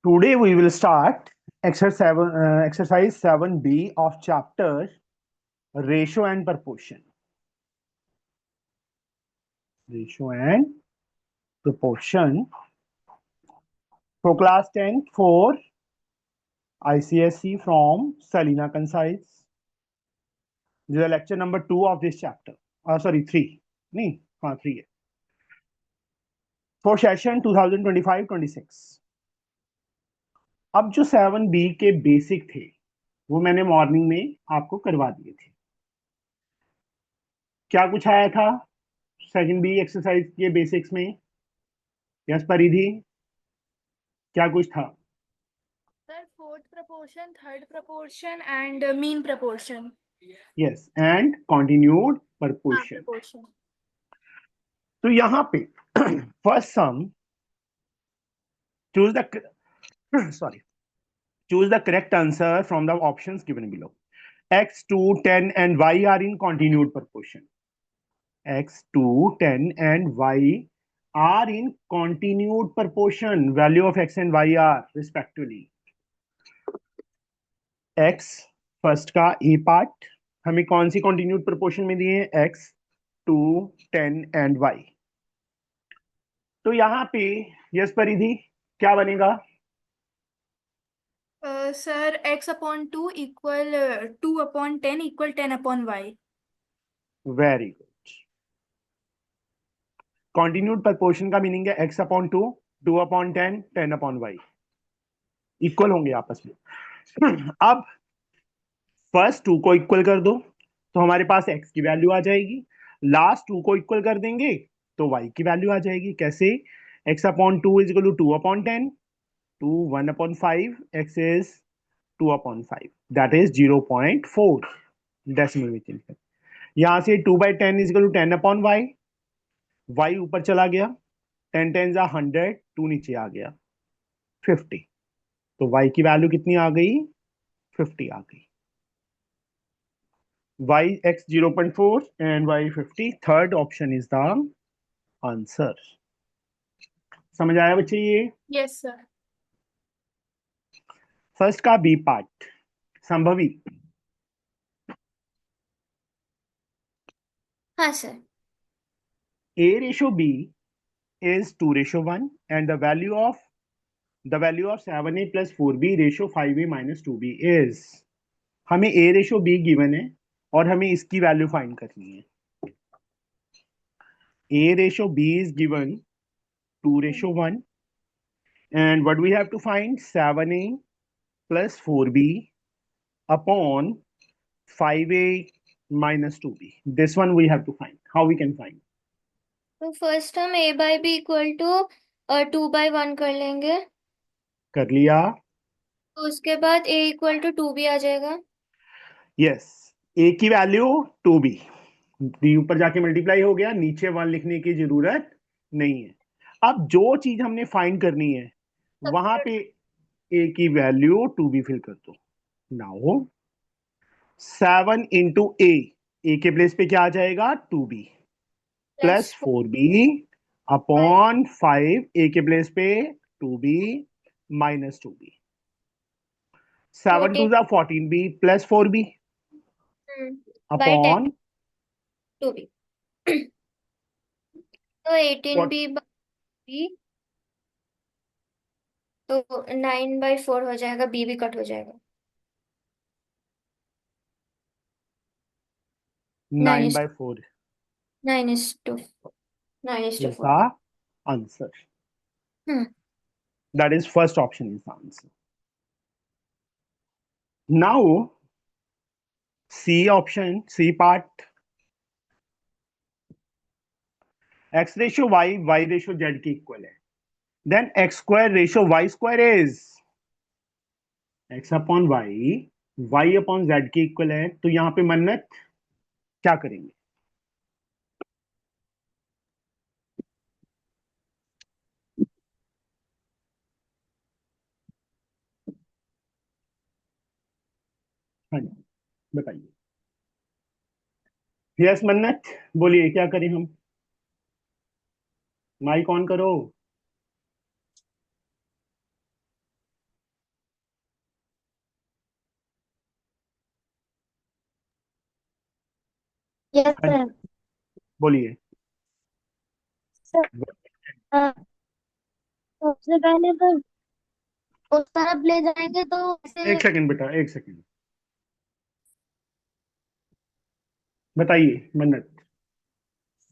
Today we will start exercise 7B of chapter ratio and proportion. Ratio and proportion for class 10 for ICSE from Salina Concise. This is lecture number 2 of this chapter. Sorry, 3. नहीं, हाँ 3 है. For session 2025-26. अब जो 7B के basic थे वो मैंने morning में आपको करवा दिए थे. क्या कुछ आया था सेकंड बी एक्सरसाइज के बेसिक्स में? यस परिधि, क्या कुछ था? Sir fourth proportion, third proportion and mean proportion. Yes, and continued proportion. Proportion. तो यहाँ पे first sum, choose the sorry choose the correct answer from the options given below. X, 2, 10 and y are in continued proportion. X, 2, 10 and y are in continued proportion. Value of x and y are respectively. X first का ए part हमें कौन सी continued proportion में दिए हैं? X, 2, 10 and y. तो यहाँ पे yes Paridhi क्या बनेगा? Sir x upon 2 equal 2 upon 10 equal 10 upon y. Very good. Continued proportion का मीनिंग है x upon 2, 2 upon 10, 10 upon y. Equal होंगे आपस में. अब फर्स्ट 2 को इक्वल कर दो तो हमारे पास x की वैल्यू आ जाएगी. लास्ट 2 को इक्वल कर देंगे तो y की वैल्यू आ जाएगी. कैसे? x upon 2 is equal to 2 upon 10, 2 1 upon 5, x is 2 upon 5, that is 0.4 decimal में चेंज कर. यहां से 2/10 is equal to 10 upon y. Y ऊपर चला गया, 10 10 जा 100, 2 नीचे आ गया 50. तो y की वैल्यू कितनी आ गई? 50 आ गई. y x 0.4 and y 50. Third option is the answer. समझ आया बच्चे? ये यस सर. फर्स्ट का बी पार्ट संभवी. हाँ sir. a ratio b is 2:1 and the value of 7a plus 4b ratio 5a minus 2b is. हमें a ratio b given है और हमें इसकी वैल्यू फाइंड करनी है. a ratio b is given 2:1 and what we have to find? 7a plus 4b upon 5a minus 2b. This one we have to find. How we can find? तो first हम a by b equal to 2/1 कर लेंगे. कर लिया. तो उसके बाद a equal to 2 भी आ जाएगा. यस, a की वैल्यू 2b, b ऊपर जाके मल्टीप्लाई हो गया, नीचे 1 लिखने की जरूरत नहीं है. अब जो चीज हमने फाइंड करनी है वहां पे a की वैल्यू 2b फिल कर दो. नाउ 7 इंटू ए के प्लेस पे क्या आ जाएगा? 2b प्लस 4b अपॉन 5, ए के प्लेस पे 2b minus 2b. 7 to 14b plus 4b by 10 upon 2b. तो 18b बाई तो 9/4 हो जाएगा. b भी कट हो जाएगा. 9/4 9:2. 9:4. is the answer. That is first option is the answer. Now C option, C part. X ratio y, y ratio z के equal है. Then x square ratio y square is x upon y, y upon z के equal है. तो यहां पे मन्नत क्या करेंगे? हाँ जी, बताइए. यस मन्नत, बोलिए क्या करें हम? माइक ऑन करो. Yes sir. बोलिए। सर सबसे पहले तो उस तरफ ले जाएंगे तो ऐसे। एक सेकंड बेटा, एक सेकंड, बताइए मन्नत।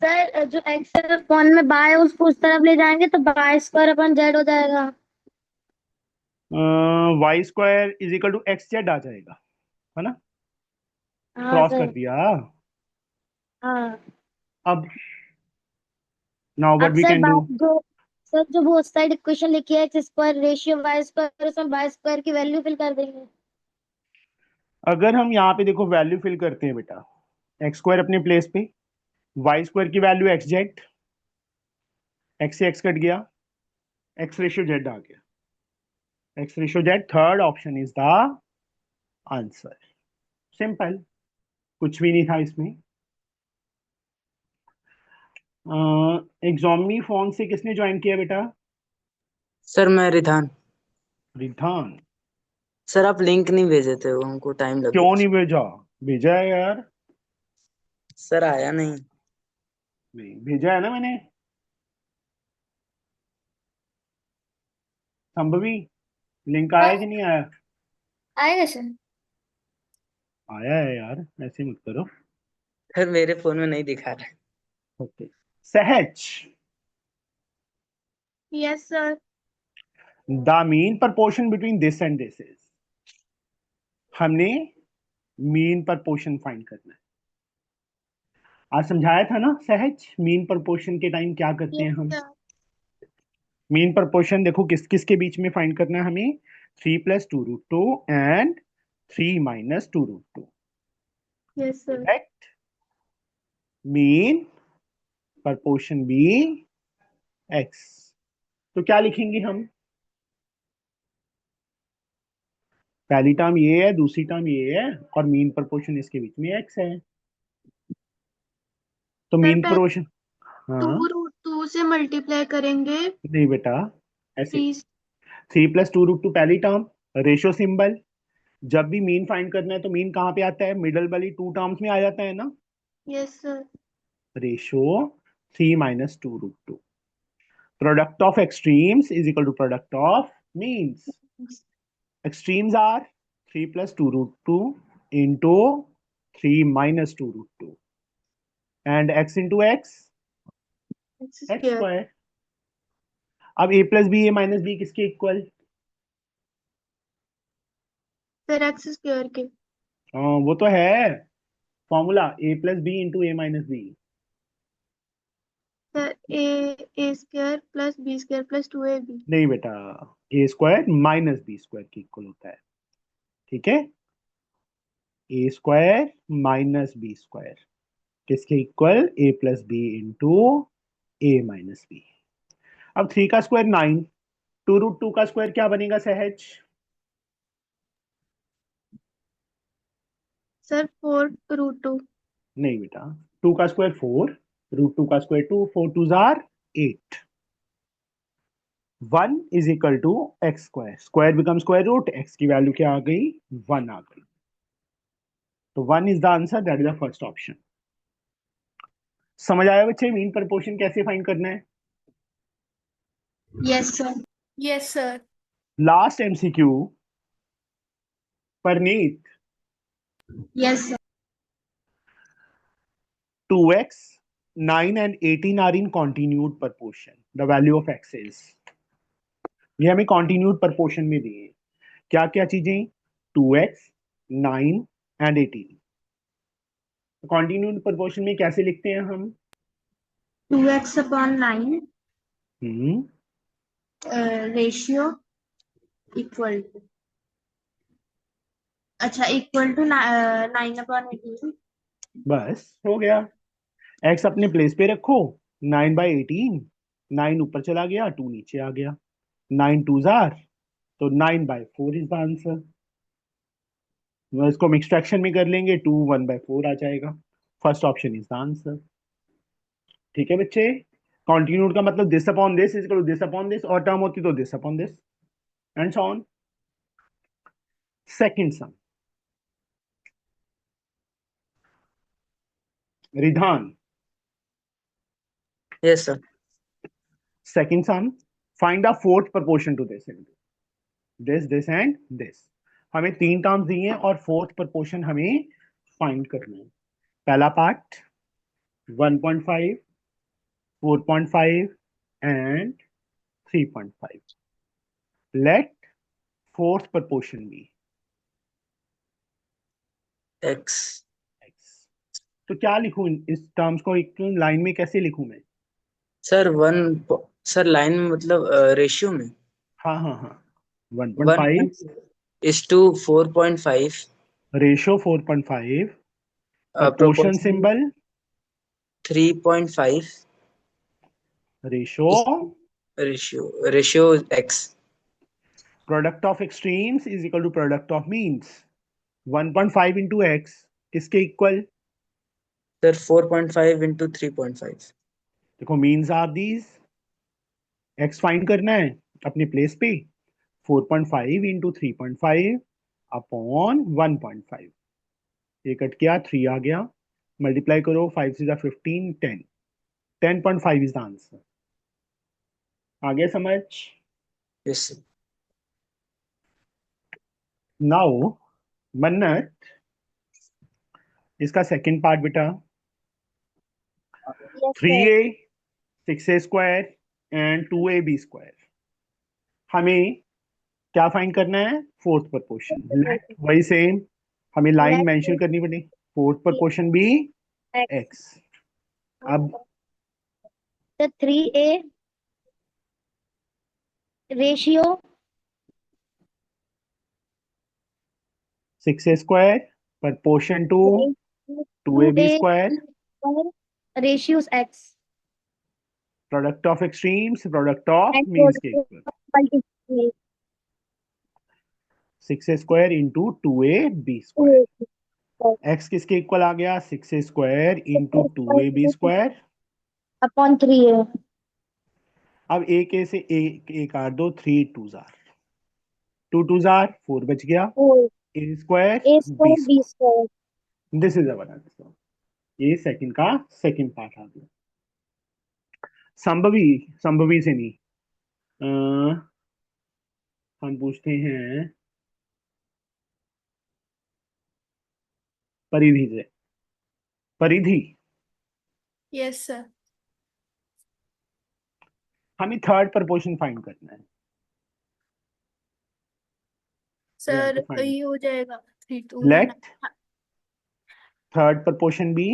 सर जो एक्स अपॉन में बाय उसको उस तरफ ले जाएंगे तो बाय स्क्वायर अपन जेड हो जाएगा। Y square is equal to x Z आ जाएगा, है ना? हाँ क्रॉस कर सर। दिया। हाँ। अब नाउ व्हाट अब वी सर कैन डू। बात जो सर जो बोथ साइड इक्वेशन लिखी है x square ratio y square उसमें वाई स्क्वायर की वैल्यू फिल कर देंगे। अगर हम यहाँ पे देखो वैल्यू फिल करते हैं बेटा, एक्स स्क्वायर अपने प्लेस पे, वाई स्क्वायर की वैल्यू एक्स जेड, एक्स से एक्स कट गया, एक्स रेशियो जेड आ गया, x ratio Z, third option is the answer. Simple, कुछ भी नहीं था इसमें। एग्जॉमी फोन से किसने ज्वाइन किया बेटा? सर मैं रिधान। रिधान। सर आप लिंक नहीं भेजे थे, वो हमको टाइम लग क्यों गया नहीं उसको। भेजा? भेजा है यार। सर आया नहीं। नहीं भेजा है ना मैंने। संभवी, लिंक आया कि नहीं आया? आएगा सर। आया है यार, ऐसे मत करो। सर मेरे फोन में नहीं दिखा रहा है। ओके। सहज, yes sir. The mean proportion between this and this is, हमने मीन proportion फाइंड करना है। आज समझाया था ना सहज, मीन proportion के टाइम क्या करते हैं यस हम। सर। मीन proportion देखो किस किस के बीच में फाइंड करना है हमें, 3 + 2√2 and 3 - 2√2। Yes sir. Correct. Mean proportion b x, तो क्या लिखेंगे हम? पहली टर्म ये है, दूसरी टर्म ये है, और मीन proportion इसके बीच में एक्स है, तो सर मीन पहले proportion। हाँ। 2 से मल्टीप्लाई करेंगे। नहीं बेटा, ऐसे। 3। 3 + 2√2 पहली टर्म, रेशो सिंबल। जब भी मीन फाइंड करना है तो मीन कहाँ पे आता है? मिडल वाली टू टर्म्स में आ जाता है ना। Yes sir. Ratio 3 - 2√2, product of extremes is equal to product of means. Extremes are 3 + 2√2 into 3 - 2√2 and x into x, x x square. Square. अब a + b a - b किसके इक्वल? सर एक्स स्क्वायर के। वो तो है formula, a + b into a - b। Sir a square plus b square plus 2ab। नहीं बेटा, a² - b² के इक्वल होता है, ठीक है? a² - b² किसके equal? a + b into a - b। अब 3 का स्क्वायर 9, 2√2 का स्क्वायर क्या बनेगा सहज? सर 4√2। नहीं बेटा, 2 का स्क्वायर 4, √2 का square 2, 4 2 are 8। 1 is equal to x square, square become square root, x की वैल्यू क्या आ गई? 1 आ गई। तो 1 is the answer, that is the first option. समझ आया बच्चे मीन proportion कैसे फाइंड करना है? Yes sir. Yes sir. Last MCQ, Parneet. Yes sir. 2x, 9 and 18 are in continued proportion, the value of x is, ये हमें continued proportion में दिए। क्या क्या चीजें? 2x, 9 and 18। continued proportion में कैसे लिखते हैं हम? 2x/9 hmm, ratio equal to, अच्छा इक्वल टू 9/18। बस हो गया। x अपने प्लेस पे रखो, 9/18, 9 ऊपर चला गया, 2 नीचे आ गया, 9 2 जार, तो 9/4 इज द आंसर। इसको हम एक्सट्रैक्शन में कर लेंगे, 2 1/4 आ जाएगा। First option is the answer. ठीक है बच्चे, कॉन्टिन्यूड का मतलब this upon this is equal to this upon this, और टर्म होती तो this upon this, and so on. Second sum, Ridhan, yes sir. second sum, find the fourth proportion to this into this and this. हमें तीन terms दिए हैं और fourth proportion हमें find करना है। पहला part 1.5, 4.5 and 3.5. Let fourth proportion be x. x. तो क्या लिखूं इस टर्म्स को, एक लाइन में कैसे लिखूं मैं? सर सर लाइन में मतलब रेशियो में हाँ हाँ हाँ, 1 1.5 is to 4.5। Ratio 4.5, proportion proportion symbol 3.5। Ratio, ratio x. Product of extremes is equal to product of means. 1.5 into x किसके इक्वल? Sir 4.5 into 3.5। देखो means are these, x find करना है अपने प्लेस पे, 4.5 इंटू 3.5 अपॉन 1.5, ये कट किया 3 आ गया, मल्टीप्लाई करो 5 से 15, 10, 10.5 इज द आंसर। आ गया समझ? Yes sir. नाउ मन्नत, इसका सेकंड पार्ट बेटा, Yes, three sir. A six a square and 2ab square, हमें क्या फाइंड करना है? Fourth proportion। लेट वही सेम, हमें लाइन Let मेंशन करनी पड़ेगी, फोर्थ proportion भी x. x। अब The 3a ratio 6a square proportion to 2ab 2a स्क्वायर, ratio is x product of extremes product of and means के equal, multiply 6a square into 2ab square. x किसके equal आ गया? 6a square into 2ab square. upon 3a. अब एक ए से एक काट दो, 3 टू जार, 2 टू जार 4 बच गया, 4 a square a b square b square. square. This is our answer. ये सेकंड का सेकंड पार्ट आ गया। संभवी, संभवी से नहीं, हम पूछते हैं परिधि से। परिधि, Yes, sir. हमें थर्ड प्रपोर्शन फाइंड करना है। We have to sir find. ये हो जाएगा 3 2 Let third proportion be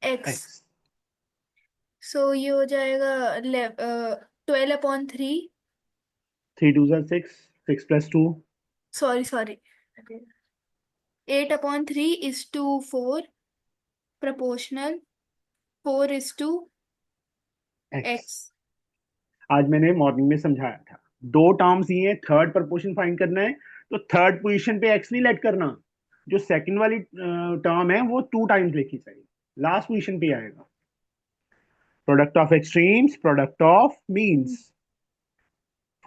x. x. सो ये हो जाएगा 12/3. 3 2 are 6, 6 plus 2, sorry 8/3 is to 4 proportional 4 is to x. x. आज मैंने मॉर्निंग में समझाया था, दो टर्म्स ये थर्ड प्रपोर्शन फाइंड करना है, तो थर्ड पोजीशन पे x नहीं लेट करना, जो सेकंड वाली टर्म है वो 2 टाइम्स लिखी चाहिए, लास्ट पोजीशन पे आएगा। Product of extremes product of means,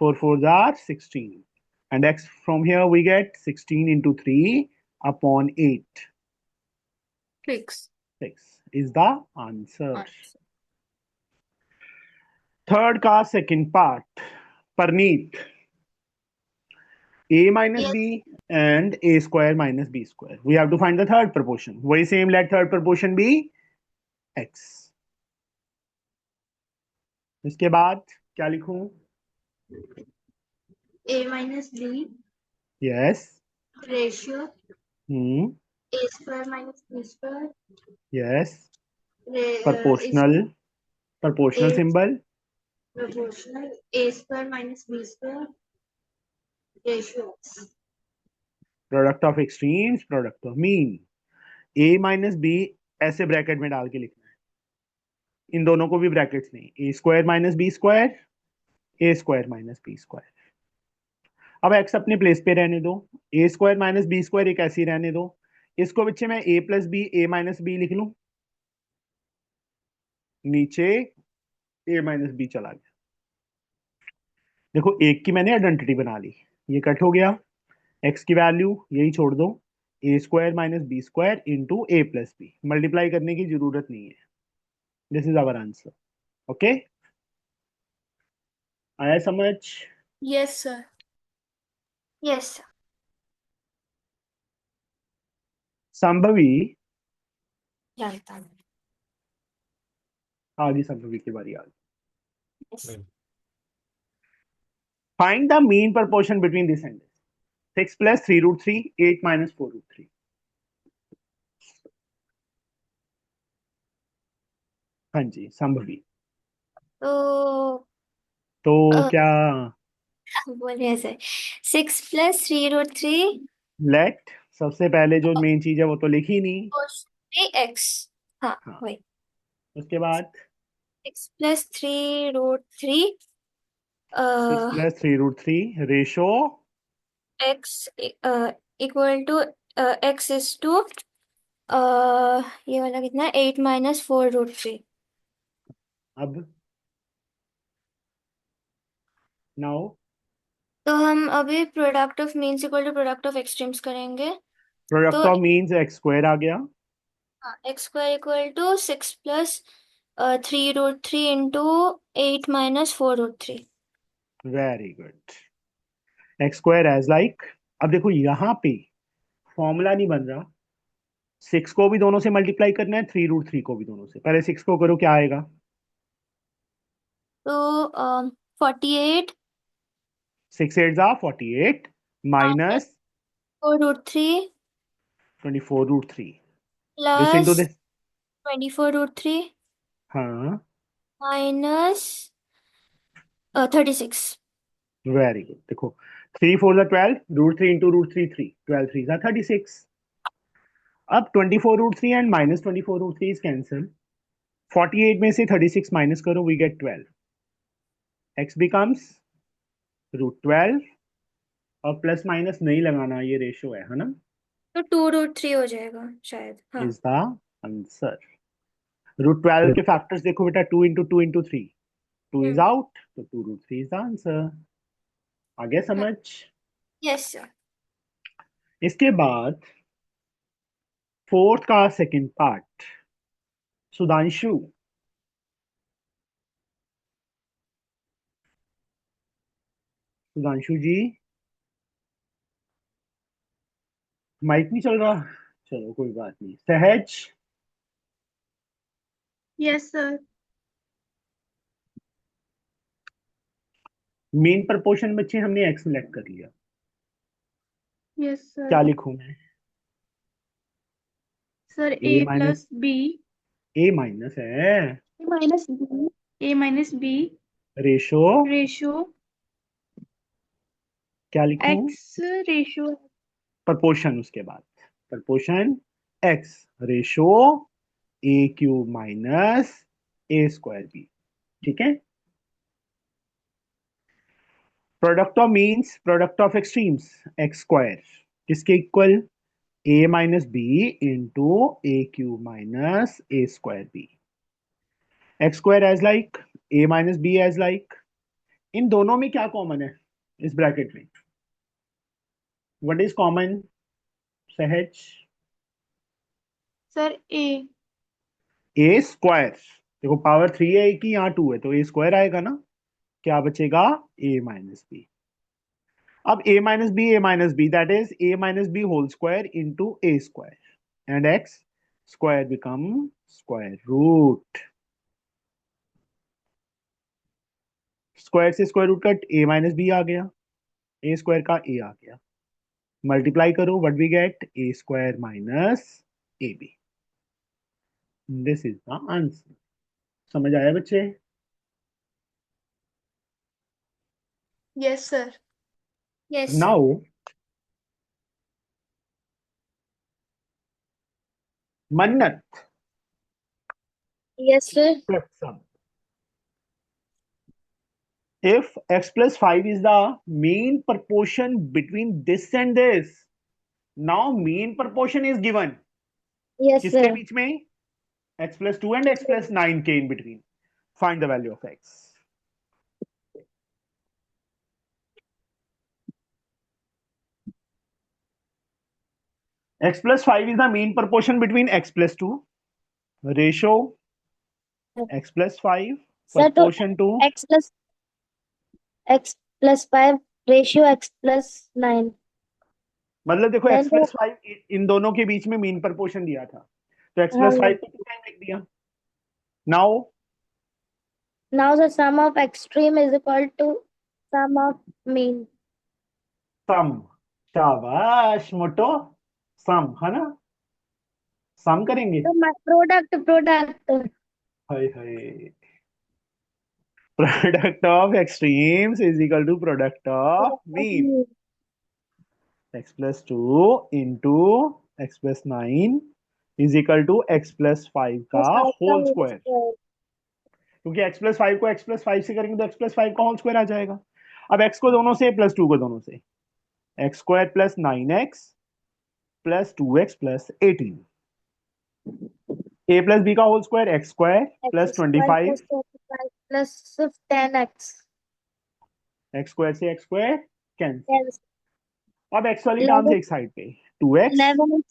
4 4s are 16 and x from here we get 16 into 3 upon 8, 6. 6 is the answer। Answer. Third का second part, Parneet, a minus b and a square minus b square, we have to find the third proportion, वही same, let third proportion be x। इसके बाद क्या लिखूं? A minus B yes, ratio A square minus B square yes, is proportional, proportional A symbol, proportional A square minus B square ratio X. Product of extremes product of mean, a minus b ऐसे bracket में डाल के लिखना है, इन दोनों को भी brackets नहीं, a square minus b square, a square minus b square. अब x अपने प्लेस पे रहने दो, a square minus b square एक ऐसे ही रहने दो, इसको बच्चे मैं a plus b a minus b लिख लूं, नीचे a माइनस बी चला गया, देखो एक की मैंने आइडेंटिटी बना ली, ये कट हो गया, x की वैल्यू यही छोड़ दो, a square minus b square into a plus b, multiply करने की जरूरत नहीं है। This is our answer. Okay, आया समझ? Yes, sir. Yes. संभवी, जानता हूँ। आगे संभवी की बारी आ गई। Yes. Find the mean proportion between this and 6 plus 3 root 3, 8 minus 4 root 3। हाँ जी संभवी। तो तो क्या, बोलिए ऐसे 6 + 3√3 लेट, सबसे पहले जो मेन चीज है वो तो लिखी नहीं। x। हाँ हाँ, वही उसके बाद 6 + 3√3 6 plus 3 root 3 ratio x equal to x is to ये वाला कितना 8 - 4√3। अब नाउ तो हम अभी product of means equal to product of extremes करेंगे। प्रोडक्ट तो ऑफ मीन्स एक्स स्क्वायर आ गया। x² equal to 6 + 3√3 into 8 - 4√3। Very good. X square as like, अब देखो यहाँ पे फॉर्मूला नहीं बन रहा। 6 को भी दोनों से मल्टीप्लाई करना है, 3 रूट 3 को भी दोनों से। पहले 6 को करो, क्या आएगा? तो 48 6 8 जा 48 minus 4√3 24 root 3। This plus into this. 24√3 हाँ, माइनस 36। Very good. देखो 3 4 जा 12, रूट 3 इंटू रूट 3 3, 12 3 जा 36। अब 24 root 3 and minus 24 root 3 is cancel. 48 में से 36 माइनस करो, we get 12। x becomes root 12। और प्लस माइनस नहीं लगाना, ये रेशो है ना? तो 2√3 हो जाएगा शायद। हाँ इज द आंसर। रूट 12 के फैक्टर्स देखो बेटा, 2 इंटू 2 इंटू 3, 2 इज आउट, तो 2 रूट 3 इज द आंसर। आ गया समझ? Yes sir. इसके बाद फोर्थ का सेकंड पार्ट, सुधांशु। सुधांशु जी, माइक नहीं चल रहा? चलो कोई बात नहीं। सहज, Yes, sir. मेन प्रपोर्शन बच्चे हमने एक्स सिलेक्ट कर लिया, Yes, sir. क्या लिखूं मैं? Sir, A A minus, plus B. A minus है, A minus B. A minus B. Ratio, Ratio. क्या लिखूं? X ratio. प्रपोर्शन, उसके बाद proportion x ratio A cube minus A square B. ठीक है। Product of means product of extremes, x square किसके equal? ए minus B into ए cube minus ए square B. X square as like, ए minus B as like. इन दोनों में क्या common है इस bracket में? What is common सहज? Sir, A. ए स्क्वायर, देखो power 3 है कि यहाँ 2 है, तो ए स्क्वायर आएगा ना। क्या बचेगा? A minus B. अब A minus B that is A minus B whole square into A square, and X square become square root. Square से square root cut, A minus B आ गया, ए स्क्वायर का A आ गया। Multiply करो, what we get? A square minus A B. This is the answer. समझ आया बच्चे? Yes, sir. Yes now Mannat, yes sir. if x plus 5 is the mean proportion between this and this, now mean proportion is given yes किसके sir. बीच में? x plus 2 and x plus 9 के in between. Find the value of x. x plus 5 is the mean proportion between x plus 2 ratio x plus 5 sir तो proportion to x plus 5 ratio x plus 9 मतलब देखो then x plus 5 इन दोनों के बीच में mean proportion दिया था तो x plus 5 को 2 टाइम लिख दिया now now the sum of extreme is equal to sum of mean सम शाबाश मोटो सम है ना सम करेंगे तो product hi hi product of extremes is equal to product of mean x plus 2 into x plus 9 is equal to x plus 5 का whole square क्योंकि x plus 5 को x plus 5 से करेंगे तो x plus 5 का होल स्क्वायर आ जाएगा अब x को दोनों से प्लस 2 को दोनों से x square plus 9x plus 2x plus 18 a plus b का whole square x square plus 25 plus 10x x square से x स्क्वायर कैंसिल अब x वाली टर्म्स एक साइड पे 2x 11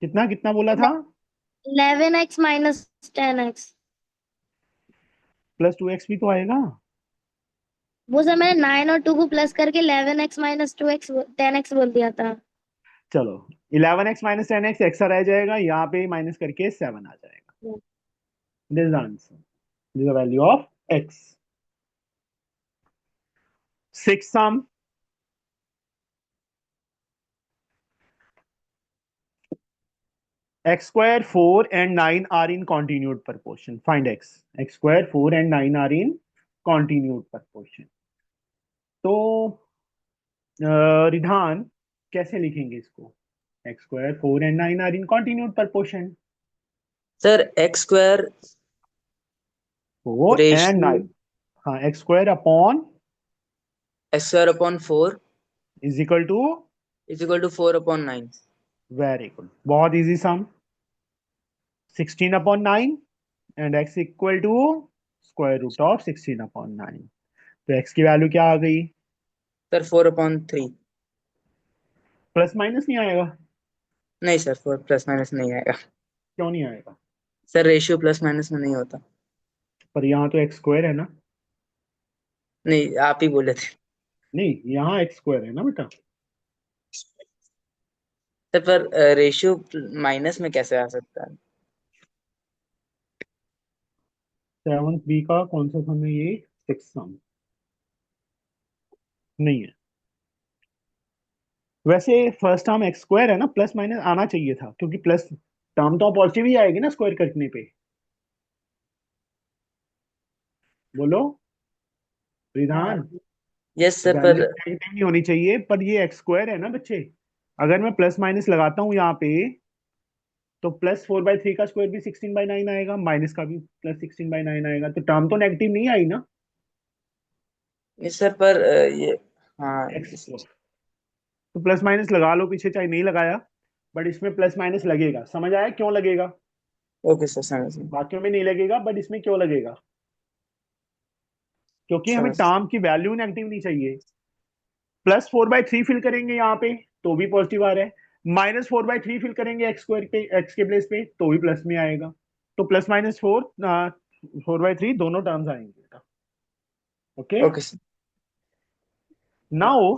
कितना कितना बोला था 11x minus 10x plus 2x भी तो आएगा वो सर मैंने 9 और 2 को प्लस करके 11x minus 2x 10x बोल दिया था चलो 11x माइनस 10x एक्स्ट्रा रह जाएगा यहाँ पे माइनस करके 7 आ जाएगा this is answer this is the value of x 6 sum x square 4 and 9 are in continued proportion find x square 4 and 9 are in continued proportion तो रिधान कैसे लिखेंगे इसको x square 4 and 9 are in continued proportion sir x square 4 and 9 हाँ x square upon x square upon 4 is equal to is equal to 4 अपॉन 9 very good बहुत easy sum 16 upon 9 and x equal to square root of 16 upon 9 तो x की value क्या आ गई sir 4 upon 3 plus minus नहीं आएगा नहीं सर 4 प्लस माइनस नहीं आएगा क्यों नहीं आएगा सर रेशियो प्लस माइनस में नहीं होता पर यहाँ तो x स्क्वायर है ना नहीं आप ही बोले थे नहीं यहाँ x स्क्वायर है ना बेटा सर पर रेशियो माइनस में कैसे आ सकता है 7th बी का कौन सा सम है ये 6 सम नहीं है वैसे फर्स्ट टर्म x स्क्वायर है ना प्लस माइनस आना चाहिए था क्योंकि प्लस टर्म तो पॉजिटिव ही आएगी ना स्क्वायर करने पे बोलो विधान यस सर वैल्यू पर नेगेटिव नहीं होनी चाहिए पर ये x स्क्वायर है ना बच्चे अगर मैं प्लस माइनस लगाता हूँ यहाँ पे तो प्लस 4/3 का स्क्वायर भी 16/9 आएगा माइनस का भी प्लस 16/9 आएगा तो टर्म तो नेगेटिव नहीं आई ना नहीं सर पर ये हाँ x तो प्लस माइनस लगा लो पीछे चाहे नहीं लगाया बट इसमें प्लस माइनस लगेगा समझ आया क्यों लगेगा ओके सर समझ गया बाकियों में नहीं लगेगा बट इसमें क्यों लगेगा क्योंकि हमें समझ टर्म की वैल्यू नेगेटिव नहीं चाहिए प्लस 4/3 फिल करेंगे यहाँ पे तो भी पॉजिटिव आ रहा है माइनस 4/3 फिल करेंगे एक्स स्क्वायर पे एक्स के प्लेस पे तो भी प्लस में आएगा तो प्लस माइनस 4/3 दोनों टर्म्स आएंगे ओके ओके सर नाउ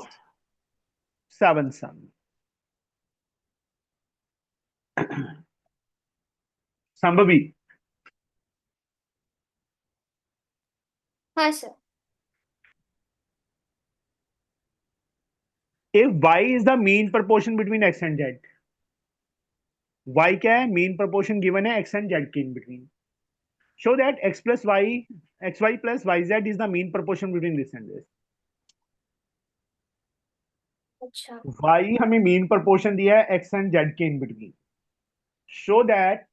7 सम संभवी हाँ sir if y is the mean proportion between x and z y क्या है mean proportion given है x and z के in between show that x plus y xy plus yz is the mean proportion between this and this अच्छा y हमें mean proportion दिया है x and z के in between show that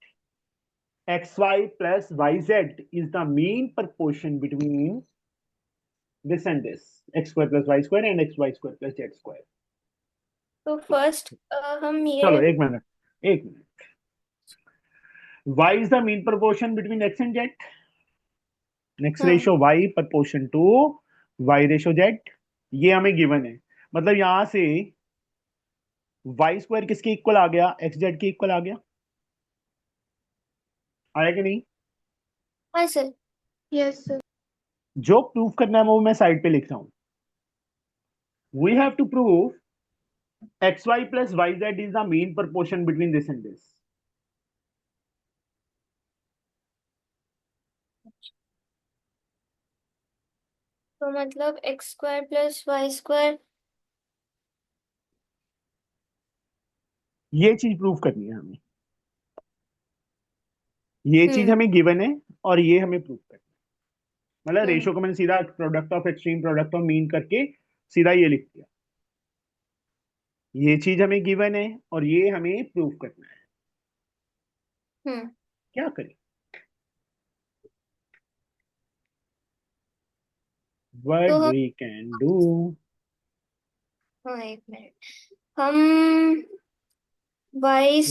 xy plus yz is the mean proportion between this and this x square plus y square and xy square plus z square तो first हम चलो ये एक minute y is the mean proportion between x and z next हाँ ratio y proportion to y ratio z ये हमें given है मतलब यहां से वाई स्क्वायर किसके इक्वल आ गया? एक्स जेड के इक्वल आ गया, आया कि नहीं? हाँ सर। Yes, sir. जो प्रूफ करना है वो मैं साइड पे लिख रहा हूं. We have to prove x y plus y z is the mean proportion between this and this. तो मतलब x square plus Y square. ये चीज प्रूव करनी है हमें. ये चीज हमें गिवन है और ये हमें प्रूव करना है. मतलब रेशियो को मैंने सीधा product of extreme product of mean करके सीधा ये लिख दिया. ये चीज हमें गिवन है और ये हमें प्रूव करना है. क्या करें? तो व्हाट हम, वी कैन डू. हाँ एक मिनट, हम वाई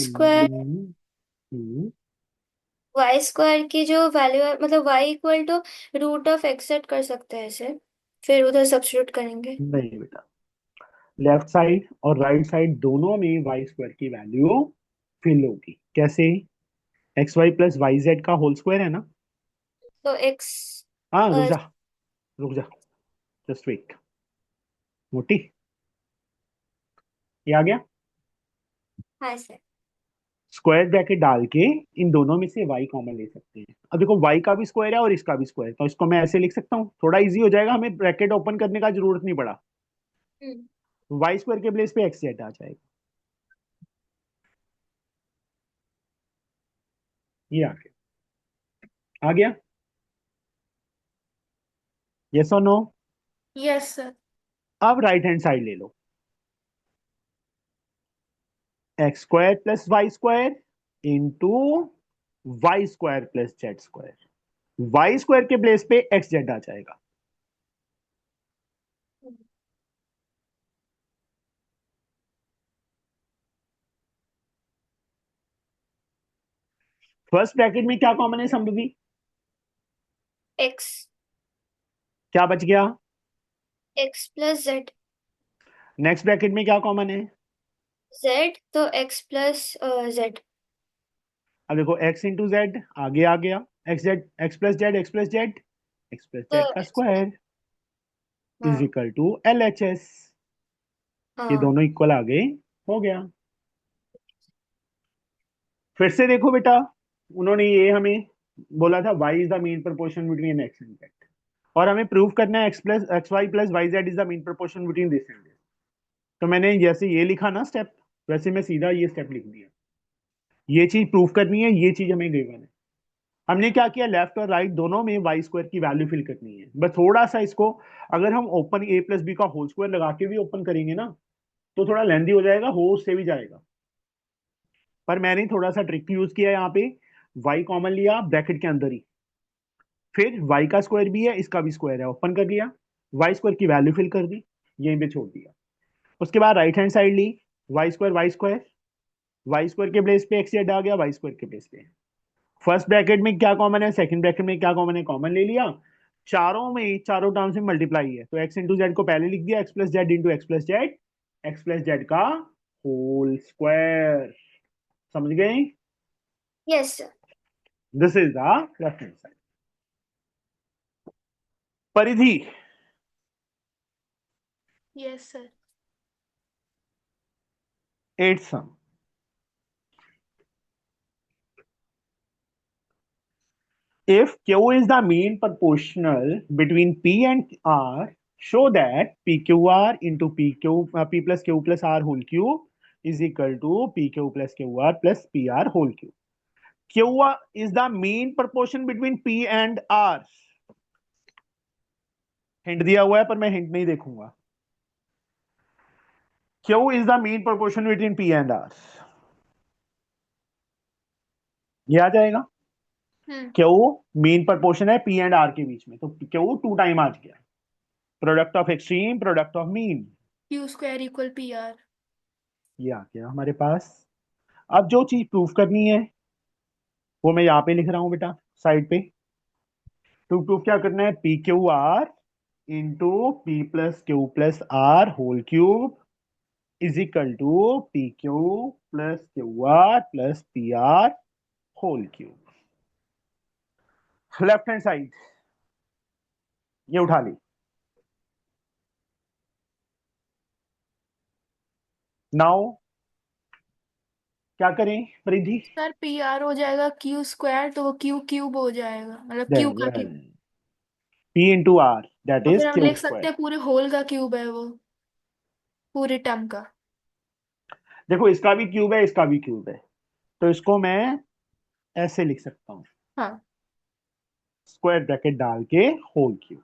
स्क्वायर की जो वैल्यू है मतलब y equal to root of x set कर सकते हैं इसे, फिर उधर सब्स्टिट्यूट करेंगे। नहीं बेटा, लेफ्ट साइड और राइट साइड दोनों में वाई स्क्वायर की वैल्यू फिल होगी. कैसे? X y plus y z का होल स्क्वायर है ना. तो एक्स, हाँ रुक जा, रुक जा, जस्ट वेट. मोटी, ये आ गया. हाँ सर। स्क्वायर ब्रैकेट डाल के इन दोनों में से y कॉमन ले सकते हैं. अब देखो y का भी स्क्वायर है और इसका भी स्क्वायर, तो इसको मैं ऐसे लिख सकता हूँ. थोड़ा इजी हो जाएगा, हमें ब्रैकेट ओपन करने का जरूरत नहीं पड़ा. y स्क्वायर के प्लेस पे एक्स जेड आ जाएगा. ये आ गया. आ गया? यस और नो? Yes sir. अब राइट हैंड साइड ले लो. X square plus Y square into Y square plus Z square. Y square के प्लेस पे एक्स जेड आ जाएगा. फर्स्ट ब्रैकेट में क्या कॉमन है संभवी? एक्स, क्या बच गया? X plus Z. Next bracket में क्या कॉमन है? जेड, तो एक्स प्लस जेड। अब देखो x इंटू जेड आगे आ गया. X z, x plus Z, x plus Z, x plus तो जेड का स्क्वायर इज हाँ equal to L H S. ये हाँ। दोनों इक्वल आ गए. हो गया. फिर से देखो बेटा, उन्होंने ये हमें बोला था y is the mean proportion between x and z, और हमें प्रूव करना है x y plus y z is the mean proportion between this and this. तो मैंने जैसे ये लिखा ना स्टेप, वैसे मैं सीधा ये स्टेप लिख दिया. ये चीज प्रूव करनी है, ये चीज हमें गिवन है. हमने क्या किया, लेफ्ट और राइट दोनों में वाई स्क्वायर की वैल्यू फिल करनी है. बस थोड़ा सा इसको, अगर हम ओपन ए प्लस बी का होल स्क्वायर लगा के भी ओपन करेंगे ना तो थोड़ा लेंदी हो जाएगा, हो उससे भी जाएगा. पर मैंने थोड़ा सा ट्रिक यूज किया यहाँ पे. वाई कॉमन लिया ब्रैकेट के अंदर ही, फिर वाई का स्क्वायर भी है इसका भी स्क्वायर है, ओपन कर लिया, वाई स्क्वायर की वैल्यू फिल कर दी, यहीं पे छोड़ दिया. उसके बाद राइट हैंड साइड ली, Y square Y square, Y square के प्लेस पे एक्स जेड आ गया, वाई स्क्वायर के प्लेस पे. फर्स्ट ब्रैकेट में क्या कॉमन है, सेकंड ब्रैकेट में क्या कॉमन है, कॉमन ले लिया. चारों में चारों टर्म्स में मल्टीप्लाई है, तो एक्स इंटू जेड को पहले लिख दिया, X plus Z into X plus Z, x plus Z का होल स्क्वायर. समझ गए? Yes sir. This is the reference side. Paridhi. Yes sir. At some. If Q is the mean proportional between P and R, show that PQR into P plus Q plus R whole cube is equal to PQ plus QR plus PR whole cube. Q is the mean proportion between P and R. Hint दिया हुआ है पर मैं hint नहीं देखूंगा. Q is the mean proportion between P and R. ये आ जाएगा. Q mean proportion है P and R के बीच में, तो Q 2 टाइम आ गया. Product of extreme, product of mean, Q square equal P R. ये आ गया हमारे पास. अब जो चीज प्रूफ करनी है वो मैं यहाँ पे लिख रहा हूँ बेटा साइड पे. टू प्रूफ क्या करना है, p q r into p plus q plus r whole cube is equal to p q plus q r plus p r whole cube. Left hand side ये उठा ली। नाउ क्या करें परिधि? Sir P R हो जाएगा Q square, तो वो Q cube हो जाएगा, मतलब क्यू का cube. P into r that और इज फिर हम क्यू लिख सकते स्क्वायर। हैं पूरे होल का क्यूब है वो, पूरे टर्म का। देखो इसका भी क्यूब है, इसका भी क्यूब है, तो इसको मैं ऐसे लिख सकता हूँ, हाँ स्क्वायर ब्रैकेट डाल के होल क्यूब।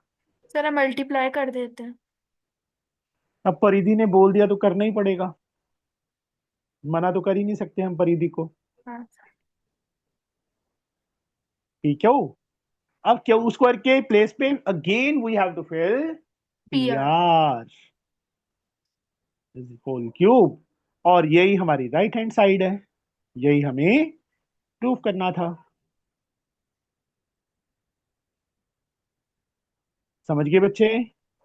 सर, हम मल्टीप्लाई कर देते हैं। अब परिधि ने बोल दिया तो करना ही पड़ेगा, मना तो कर ही नहीं सकते हम परिधि को। हाँ ठीक है। अब क्यू स्क्वायर के प्लेस पे again we have to fill P P R. R whole cube, और यही हमारी राइट हैंड साइड है, यही हमें प्रूफ करना था। समझ गए बच्चे?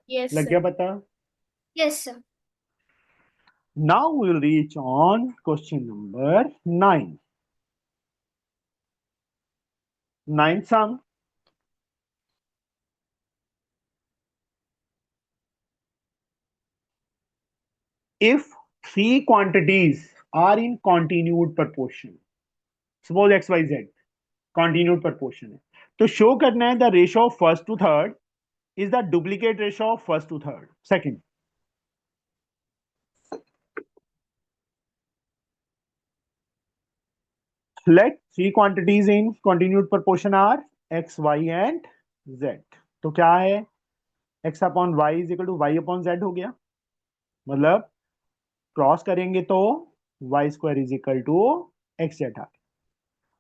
यस लग सर। गया पता? Yes sir. Now we will reach on question number 9. Ninth sum. If three quantities are in continued proportion, suppose x, y, z, continued proportion है, तो show करना है the ratio of first to third is the duplicate ratio of first to third, second. Let three quantities in continued proportion are x, y and z. तो क्या है? x upon y is equal to y upon z हो गया, मतलब cross करेंगे तो Y square is equal to x Z आ गया।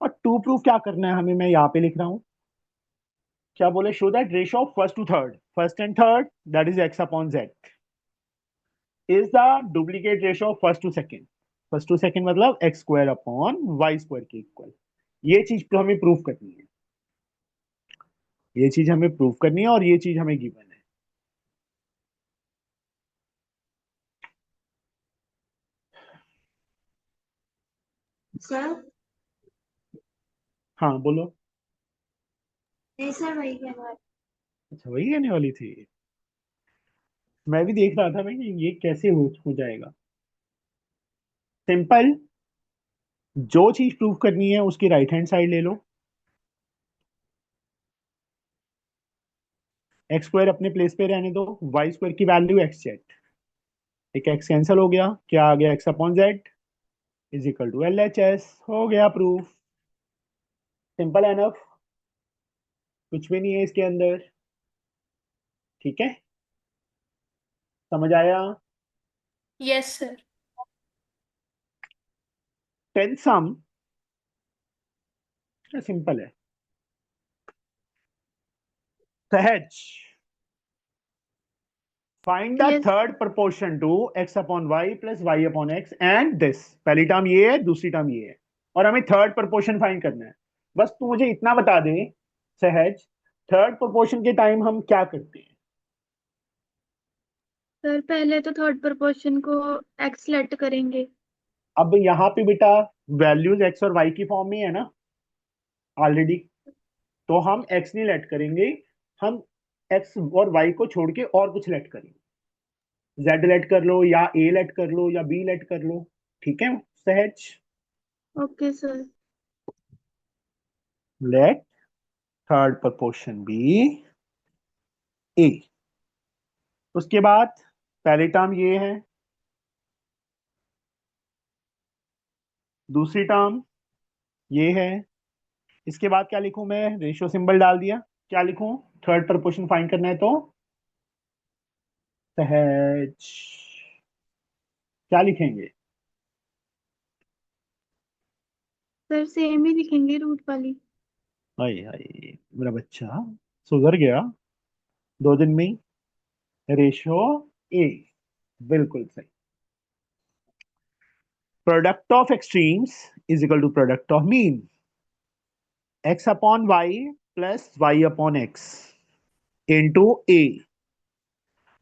और टू प्रूफ क्या करना है हमें, मैं यहाँ पे लिख रहा हूँ, क्या बोले, show that ratio of first to third, first and third that is X upon Z is the duplicate ratio of first to second. First to second मतलब x square upon Y square के equal. ये चीज तो हमें proof करनी है, ये चीज हमें प्रूफ करनी है, और ये चीज हमें गिवन है। सर हाँ बोलो। नहीं सर, वही कहना है। अच्छा वही कहने वाली थी, मैं भी देख रहा था मैं कि ये कैसे हो जाएगा। सिंपल, जो चीज प्रूव करनी है उसकी राइट हैंड साइड ले लो, एक्स स्क्वायर अपने प्लेस पे रहने दो, वाई स्क्वायर की वैल्यू एक्स जेड, एक एक्स कैंसिल हो गया, क्या आ गया, X upon Z is equal to L H S, हो गया प्रूफ। सिंपल एनफ, कुछ भी नहीं है इसके अंदर। ठीक है, समझ आया? Yes sir. Tenth sum simple है, सहज। Find the Yes. Third proportion to X upon Y plus Y upon X and this. पहली टर्म ये है, दूसरी टर्म ये है, और हमें थर्ड proportion फाइंड करना है। बस तू मुझे इतना बता दे सहज, थर्ड proportion के टाइम हम क्या करते हैं? सर पहले तो थर्ड प्रोपोर्शन को एक्स सेलेक्ट करेंगे। अब यहाँ पे बेटा वैल्यूज एक्स और वाई की फॉर्म में है ना ऑलरेडी, तो हम एक्स नहीं लेट करेंगे, हम एक्स और वाई को छोड़ के और कुछ लेट करेंगे। जेड लेट कर लो, या ए लेट कर लो, या बी लेट कर लो। ठीक है सहज? Okay sir. Let third proportion B A. उसके बाद पहली टर्म ये है, दूसरी टर्म ये है, इसके बाद क्या लिखूं मैं, रेशियो सिंबल डाल दिया, क्या लिखूं, थर्ड proportion फाइंड करना है तो सहज क्या लिखेंगे? सर सेम ही लिखेंगे, रूट वाली। हाय हाय मेरा बच्चा सुधर गया 2 दिन में ही। रेशियो ए, बिल्कुल सही। Product of extremes is equal to product of mean, X upon Y plus Y upon X into A.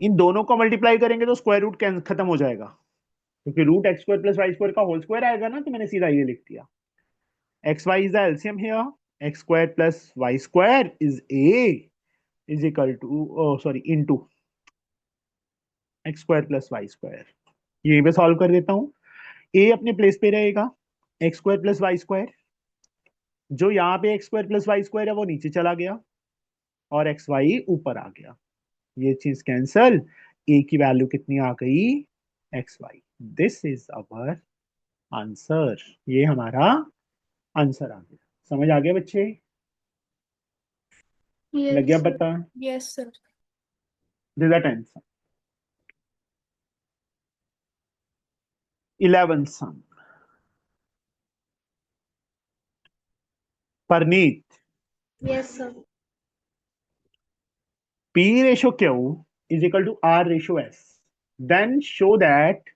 इन दोनों को मल्टीप्लाई करेंगे तो स्क्वायर रूट खत्म हो जाएगा, क्योंकि root X square plus Y square का होल स्क्वायर आएगा ना, तो मैंने सीधा ये लिख दिया। X Y is the LCM here, X square plus Y square is a is equal to sorry into X square plus Y square. ये मैं सॉल्व कर देता हूँ। ए अपने प्लेस पे रहेगा, X square plus Y square, जो यहाँ पे X square plus Y square है वो नीचे चला गया और एक्स वाई ऊपर आ गया, ये चीज कैंसल। ए की वैल्यू कितनी आ गई, X Y. This is our answer, ये हमारा आंसर आ गया। समझ आ गया बच्चे, लग गया यस पता? Yes, sir. This the 10th sum. 11th sum. Parneet, yes sir P ratio Q is equal to R ratio S. Then show that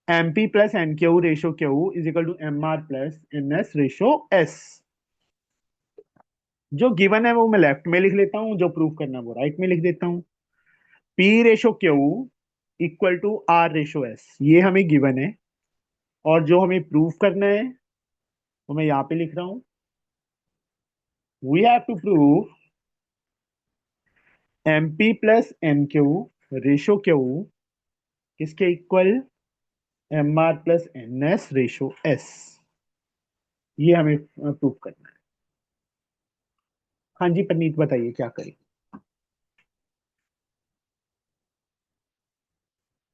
MP plus NQ ratio Q is equal to MR plus NS ratio S. जो given है वो मैं left में लिख लेता हूं, जो prove करना है वो राइट में लिख देता हूं। P ratio Q equal to R ratio S, ये हमें गिवन है, और जो हमें प्रूव करना है वो मैं यहाँ पे लिख रहा हूं। We have to prove MP plus NQ ratio Q किसके equal, MR plus NS ratio S, ये हमें प्रूव करना है। हाँ जी परनीत बताइए क्या करें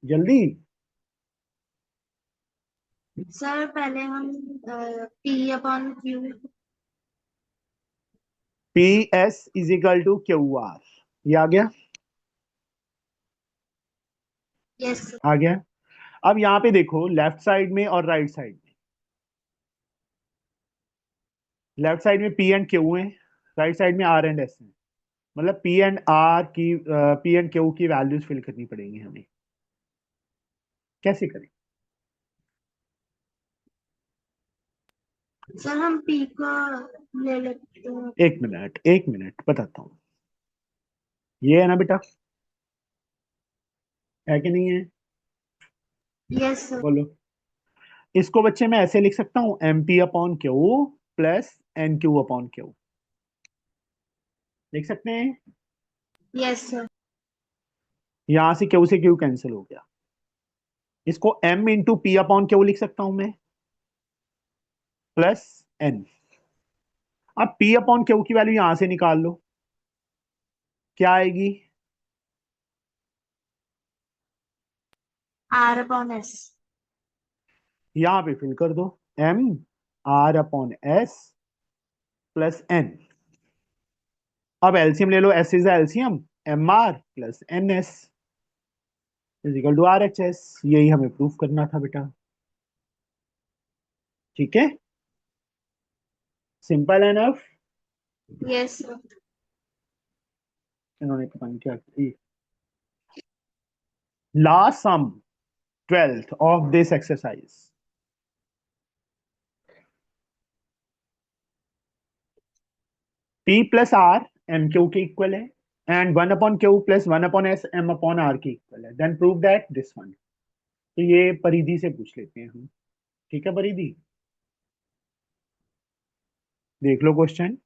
जल्दी। सर पहले हम P upon Q. P S is equal to Q R, ये आ गया, यस सर आ गया। अब यहाँ पे देखो लेफ्ट साइड में और राइट साइड में, लेफ्ट साइड में पी एंड क्यू है, राइट साइड में आर एंड एस है। मतलब पी एंड आर की पी एंड क्यू की वैल्यूज फिल करनी पड़ेंगी हमें। कैसे करें? सर हम पी को ले लेते हैं। एक मिनट बताता हूँ। ये है ना बेटा, है कि नहीं है? यस सर बोलो। इसको बच्चे मैं ऐसे लिख सकता हूँ, M P upon Q plus N Q upon Q, लिख सकते हैं। यस सर यहां से क्यू कैंसिल हो गया। इसको M into P upon Q लिख सकता हूं मैं, प्लस एन। अब पी अपॉन क्यू की वैल्यू यहां से निकाल लो, क्या आएगी, आर अपॉन एस। यहां पे फिल कर दो, M R upon S plus N. अब एलसीएम ले लो, S is LCM, M R plus N S is equal to R H S. यही हमें प्रूफ करना था बेटा, ठीक है, सिंपल एनफ। यस सर इन्होंने पता नहीं क्या की। Last sum 12th of this exercise, P plus R M Q के इक्वल है, and one upon Q plus one upon S M upon R के इक्वल है, then prove that this one. तो ये परिधि से पूछ लेते हैं हम, ठीक है परिधि, देख लो question.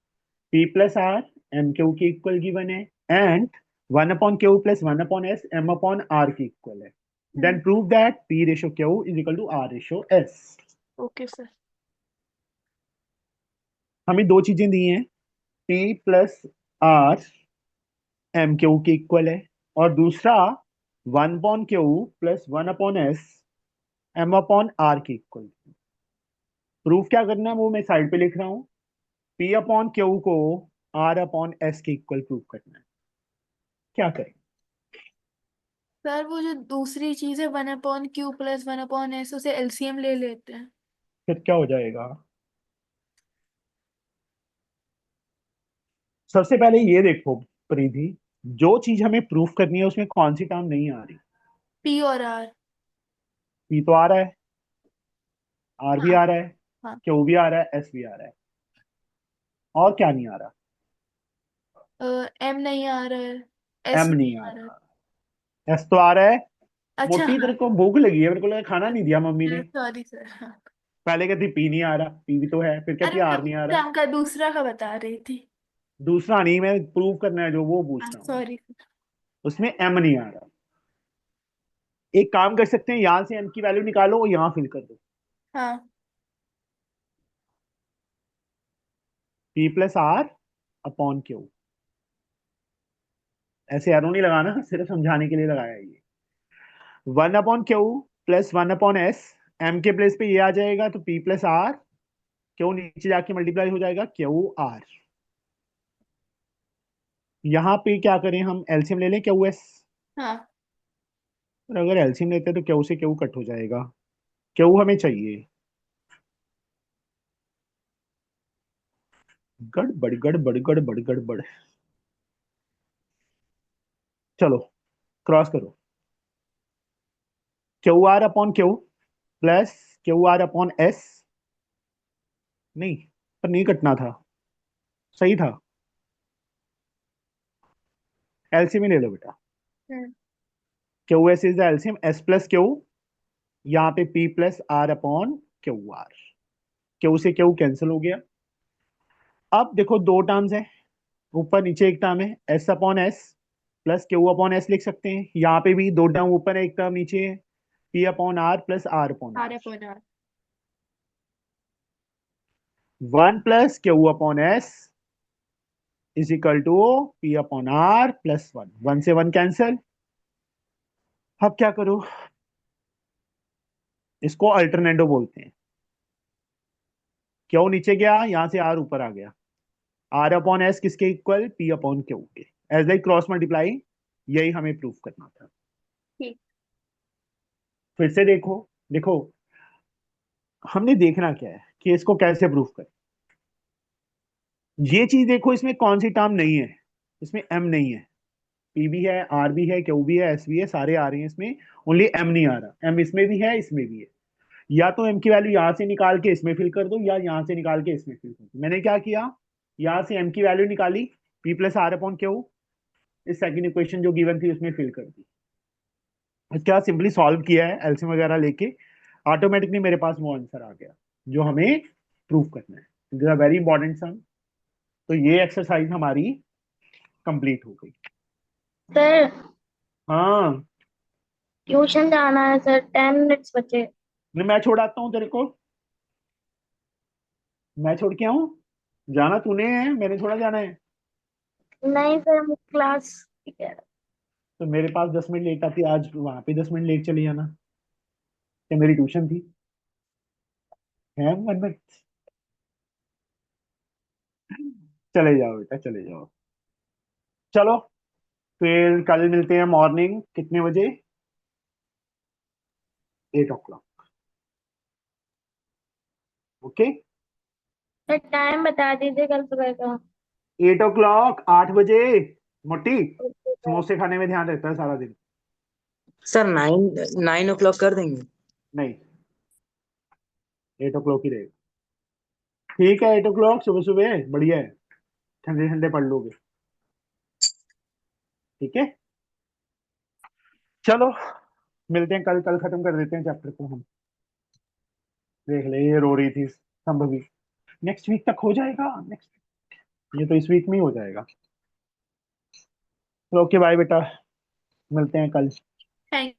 P plus R M Q के इक्वल गिवन है, and one upon Q plus one upon S M upon R के इक्वल है, then prove that P ratio Q is equal to R ratio S. Okay, sir. हमें दो चीजें दी हैं, P plus R M Q के equal है, और दूसरा one upon Q plus one upon S M upon R के इक्वल। प्रूफ क्या करना है वो मैं साइड पे लिख रहा हूँ, पी अपॉन क्यू को आर अपॉन एस के इक्वल प्रूफ करना है। क्या करें? सर वो जो दूसरी चीज है 1/Q प्लस 1/S, उसे एलसीएम ले लेते हैं। फिर क्या हो जाएगा? सबसे पहले ये देखो परिधि, जो चीज हमें प्रूफ करनी है उसमें कौन सी टर्म नहीं आ रही? पी और आर। पी तो आ रहा है, आर भी हाँ आ रहा है, हाँ। क्यू भी आ रहा है, एस भी आ रहा है, और क्या नहीं आ रहा? एम नहीं आ रहा है, एम एस नहीं नहीं आ आ रहा है। रहा, एस तो आ रहा है, अच्छा मोटी, तेरे हाँ, को भूख लगी है, मेरे को लगा खाना नहीं दिया मम्मी ने। सॉरी सर, हाँ। पहले कहती पी नहीं आ रहा, पी भी तो है, फिर कहती अरे मैं आर नहीं आ रहा। एग्जाम का दूसरा का बता रही थी। दूसरा नहीं, मैं प्रूव करना है जो वो पूछ हाँ रहा हूँ। सॉरी। उसमें एम नहीं आ रहा। एक काम कर सकते हैं, यहां से एम की वैल्यू निकालो और यहाँ फिल कर दो। हाँ P plus R upon Q. ऐसे एरो नहीं लगाना, सिर्फ समझाने के लिए लगाया है ये। 1/क्यू प्लस 1/s। एम के प्लेस पे ये आ जाएगा तो पी प्लस आर, क्यू नीचे जाके मल्टीप्लाई हो जाएगा क्यू आर। यहाँ पे क्या करें, हम एलसीएम ले लें क्यू एस। हाँ। और अगर एलसीएम लेते हैं तो क्यू से क्यू कट हो जाएगा, क्यू हमें चाहिए। गड़बड़ गड़बड़ गड़बड़ गड़बड़। चलो क्रॉस करो। Q R upon Q plus q are upon S. नहीं, पर नहीं कटना था, सही था। एलसीएम ही ले लो बेटा। हम्म। Q S is the LCM, S plus Q, यहाँ पे P plus R upon Q R. Q से क्यू कैंसिल हो गया। अब देखो दो टर्म्स है, ऊपर नीचे एक टर्म है, S upon S plus Q upon S लिख सकते हैं। यहाँ पे भी दो टर्म ऊपर है, एक टर्म नीचे है, P upon R plus R upon R. R upon R. 1 + Q/S is equal to P upon R plus 1। 1 से 1 कैंसिल। अब क्या करूं, इसको अल्टरनेटो बोलते हैं। क्यू नीचे गया, यहां से आर ऊपर आ गया। आर अपॉन एस किसके इक्वल, पी अपॉन क्यू के। एज लाइक क्रॉस मल्टीप्लाई, यही हमें प्रूफ करना था। ठीक। फिर से देखो, देखो हमने देखना क्या है कि इसको कैसे प्रूफ करें। ये चीज देखो, इसमें कौन सी टर्म नहीं है, इसमें एम नहीं है। पी भी है, आर भी है, क्यू भी है, एस भी है, सारे आ रहे हैं इसमें, ओनली एम नहीं आ रहा। एम इसमें भी है, इसमें भी है। या तो एम की वैल्यू यहां से निकाल के इसमें फिल कर दो, या यहां से निकाल के इसमें फिल कर दो। मैंने क्या किया, यहां से एम की वैल्यू निकाली, P plus R upon Q, इस सेकंड इक्वेशन जो गिवन थी उसमें फिल कर दी। क्या सिंपली सॉल्व किया है एलसीएम वगैरह लेके, ऑटोमेटिकली मेरे पास वो आंसर आ गया जो हमें प्रूफ करना है। दिस आर वेरी इंपॉर्टेंट सम। तो ये एक्सरसाइज हमारी कंप्लीट हो गई। सर हाँ, ट्यूशन जाना है सर, 10 मिनट्स बचे। मैं छोड़ आता हूँ तेरे को, मैं छोड़ के आऊँ? जाना तूने है, मैंने थोड़ा जाना है। नहीं सर, मुझे क्लास। ठीक है। तो मेरे पास 10 मिनट लेट आती, आज वहां पे 10 मिनट लेट चली जाना। क्या मेरी ट्यूशन थी? है 1 मिनट। चले जाओ बेटा, चले जाओ। चलो, फिर कल मिलते हैं मॉर्निंग कितने बजे, 8 o'clock। ओके, सर टाइम बता दीजिए कल सुबह का। 8 o'clock, 8 बजे। मोटी, ओके सर। समोसे खाने में ध्यान रहता है सारा दिन। सर 9 9 o'clock कर देंगे। नहीं, 8 o'clock ही रहेगा। ठीक है, 8 o'clock सुबह सुबह बढ़िया है, ठंडे ठंडे पढ़ लोगे। ठीक है, चलो मिलते हैं कल। कल खत्म कर देते हैं चैप्टर को हम। देख ले, ये रो रही थी संभवी, नेक्स्ट वीक तक हो जाएगा, नेक्स्ट, ये तो इस वीक में ही हो जाएगा। तो ओके बाय बेटा, मिलते हैं कल। थैंक